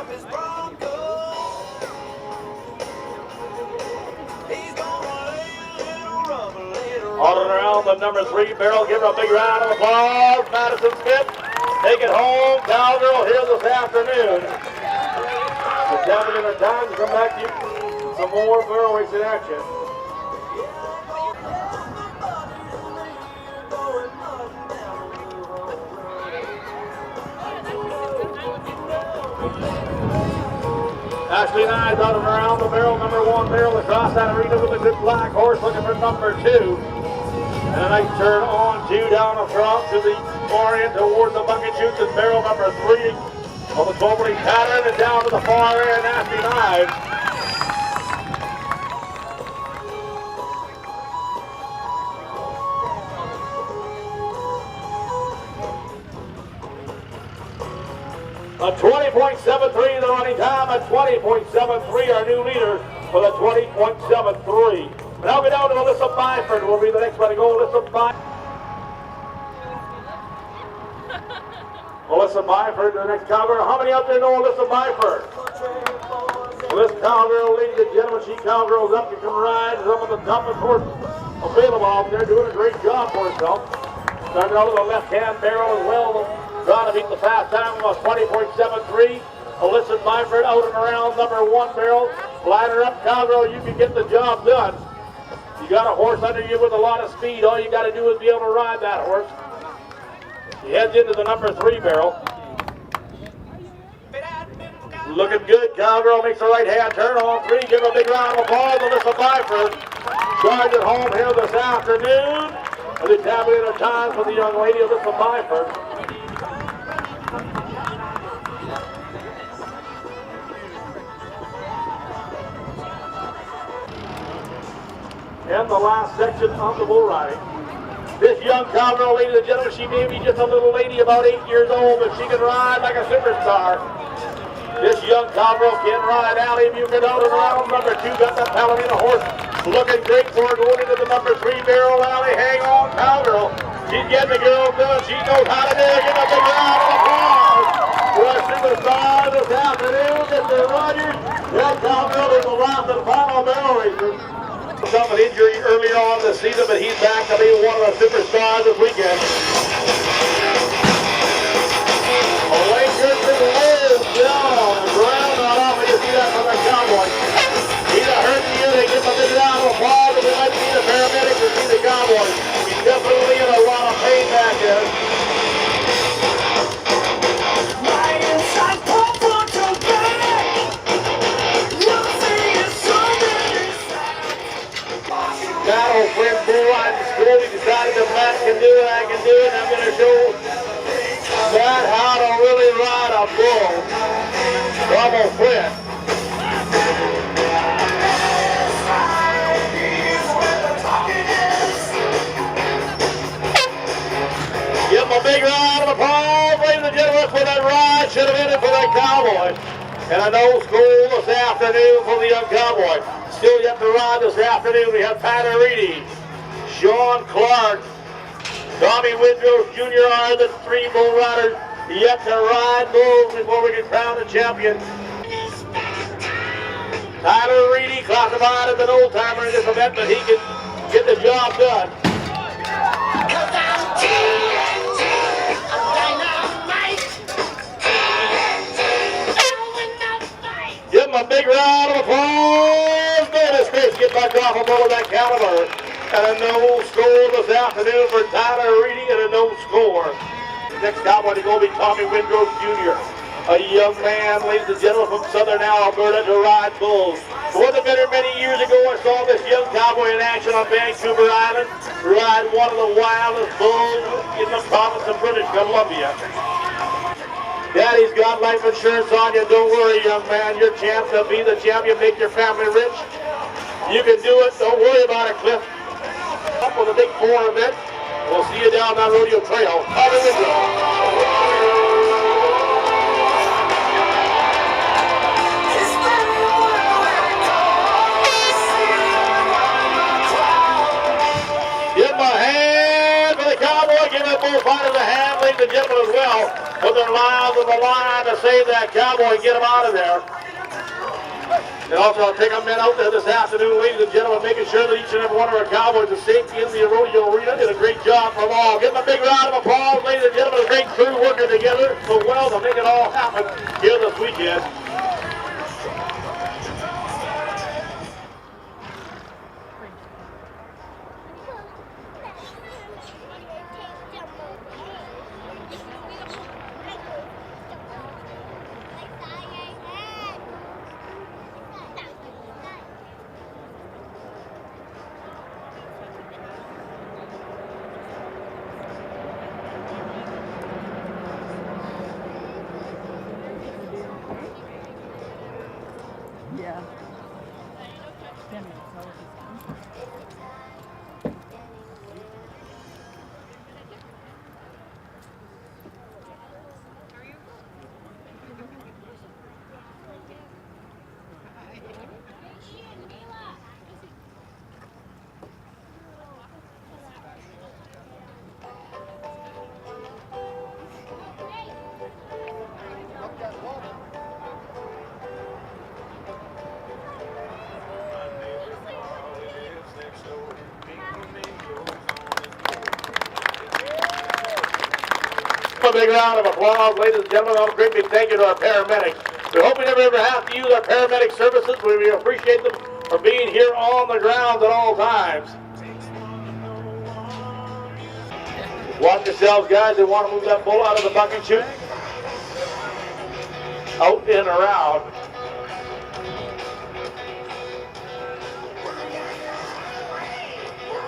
A: On and around the number 3 barrel, give her a big round of applause. Madison Smith, take it home. Cowgirl here this afternoon. It's having a time to come back to you some more barrel racing action. Ashley Knives out and around the barrel, number 1 barrel across that arena with a good black horse looking for number 2. And a nice turn on 2 down the front to the far end toward the bucket chutes and barrel number 3 on the cloverleaf pattern and down to the far end, Ashley Knives. A 20.73 the running time, a 20.73 our new leader for the 20.73. Now we down to Alyssa Byford will be the next one to go. Alyssa Byford, the next cowgirl. How many out there know Alyssa Byford? This cowgirl, ladies and gentlemen, she cowgirls up. You can ride some of the toughest horses available out there, doing a great job for herself. Starting out with a left-hand barrel as well. Trying to beat the fast time of 20.73. Alyssa Byford out and around number 1 barrel. Line her up, cowgirl, you can get the job done. You got a horse under you with a lot of speed. All you got to do is be able to ride that horse. He heads into the number 3 barrel. Looking good. Cowgirl makes the right hand turn on 3. Give her a big round of applause. Alyssa Byford charged it home here this afternoon. And the tabulator time for the young lady, Alyssa Byford. In the last section of the bull riding. This young cowgirl, ladies and gentlemen, she may be just a little lady, about 8 years old, but she can ride like a superstar. This young cowgirl can ride. Allie Buchanan around number 2, got that Palomino horse looking great for her going into the number 3 barrel. Allie, hang on, cowgirl. She's getting the girl done. She knows how to do it. Give a big round of applause for our superstar this afternoon, Mr. Rogers. That cowgirl is the last and final barrel racer. Suffered injury earlier on this season, but he's back to be one of the superstars this weekend. Away Kirsten lives down on the ground. Not often you see that from the Cowboy. He's a hurt here. They give him a big round of applause, and we might see the paramedics and see the Cowboy. He's definitely in a lot of pain back there. Battle friend bull riding school. We decided that Matt can do it, I can do it. I'm going to show Matt how to really ride a bull from a friend. Give him a big round of applause, ladies and gentlemen, for that ride. Should have been it for that Cowboy. And an old school this afternoon for the young Cowboy. Still yet to ride this afternoon, we have Tyler Reedy, Sean Clark, Tommy Windrow Jr. are the 3 bull riders yet to ride bulls before we can crown the champion. Tyler Reedy, classified as an old timer in this event, but he can get the job done. Give him a big round of applause. This fish get back off a bull of that caliber. And a no score this afternoon for Tyler Reedy, and a no score. Next cowboy to go will be Tommy Windrow Jr., a young man, ladies and gentlemen, from southern Alberta to ride bulls. More than many years ago, I saw this young cowboy in action on Vancouver Island ride one of the wildest bulls in the province of British Columbia. Daddy's got life insurance on you. Don't worry, young man. Your chance to be the champion, make your family rich. You can do it. Don't worry about it, Cliff. Up with a big 4 event. We'll see you down that rodeo trail. Tommy Windrow. Give him a hand for the Cowboy. Give that bullfighter a hand, ladies and gentlemen, as well. Put their lives on the line to save that Cowboy and get him out of there. And also, I'll take our men out there this afternoon, ladies and gentlemen, making sure that each and every one of our Cowboys is safe in the rodeo arena. Did a great job for them all. Give them a big round of applause, ladies and gentlemen. A great crew working together so well to make it all happen here this weekend. A big round of applause, ladies and gentlemen. A great big thank you to our paramedics. We hope we never ever have to use our paramedic services. We appreciate them for being here on the ground at all times. Watch yourselves, guys. They want to move that bull out of the bucket chute. out and around.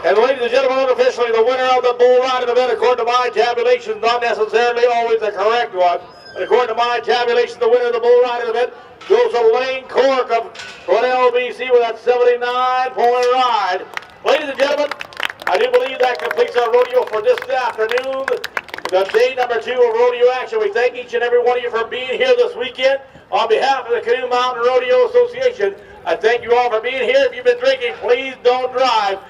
A: And ladies and gentlemen, unofficially the winner of the bull riding event, according to my tabulations, not necessarily always the correct one, but according to my tabulations, the winner of the bull riding event goes to Lane Cork of Rodeo, BC with that 79-point ride. Ladies and gentlemen, I do believe that completes our rodeo for this afternoon. The day number 2 of rodeo action. We thank each and every one of you for being here this weekend. On behalf of the Canoe Mountain Rodeo Association, I thank you all for being here. If you've been drinking, please don't drive.